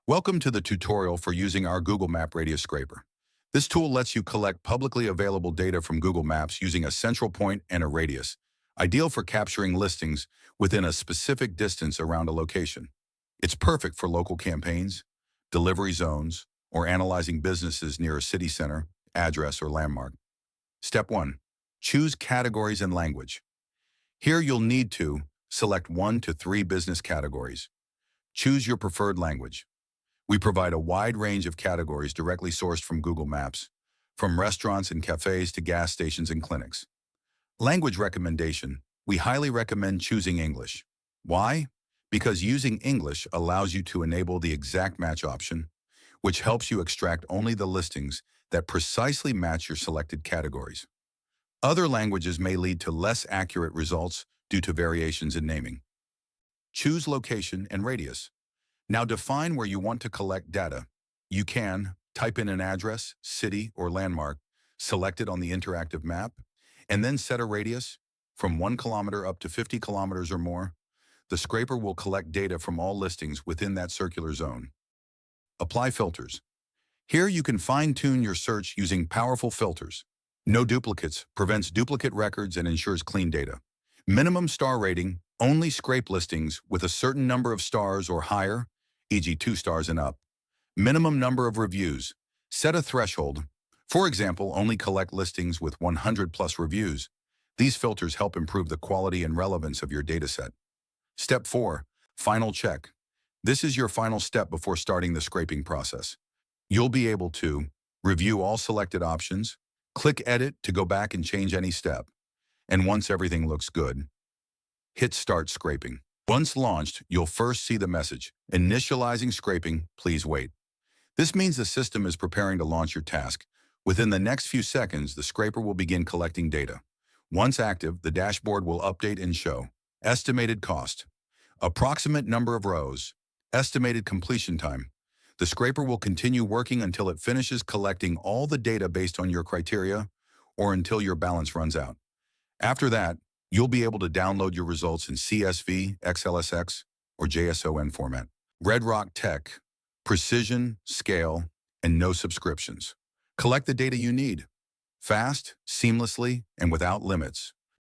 Welcome to the tutorial for using our Google Map Radius Scraper. This tool lets you collect publicly available data from Google Maps using a central point and a radius, ideal for capturing listings within a specific distance around a location. It's perfect for local campaigns, delivery zones, or analyzing businesses near a city center, address, or landmark. Step 1. Choose categories and language. Here you'll need to select 1 to 3 business categories. Choose your preferred language. We provide a wide range of categories directly sourced from Google Maps, from restaurants and cafes to gas stations and clinics. Language recommendation. We highly recommend choosing English. Why? Because using English allows you to enable the exact match option, which helps you extract only the listings that precisely match your selected categories. Other languages may lead to less accurate results due to variations in naming. Choose location and radius. Now define where you want to collect data. You can type in an address, city, or landmark, select it on the interactive map, and then set a radius from 1 kilometer up to 50 kilometers or more. The scraper will collect data from all listings within that circular zone. Apply filters. Here you can fine-tune your search using powerful filters. No duplicates prevents duplicate records and ensures clean data. Minimum star rating, only scrape listings with a certain number of stars or higher, e.g. 2 stars and up. Minimum number of reviews. Set a threshold. For example, only collect listings with 100 plus reviews. These filters help improve the quality and relevance of your dataset. Step 4. Final check. This is your final step before starting the scraping process. You'll be able to review all selected options, click Edit to go back and change any step, and once everything looks good, hit Start Scraping. Once launched, you'll first see the message, Initializing scraping, please wait. This means the system is preparing to launch your task. Within the next few seconds, the scraper will begin collecting data. Once active, the dashboard will update and show estimated cost, approximate number of rows, estimated completion time. The scraper will continue working until it finishes collecting all the data based on your criteria or until your balance runs out. After that, you'll be able to download your results in CSV, XLSX, or JSON format. Red Rock Tech, precision, scale, and no subscriptions. Collect the data you need, fast, seamlessly, and without limits.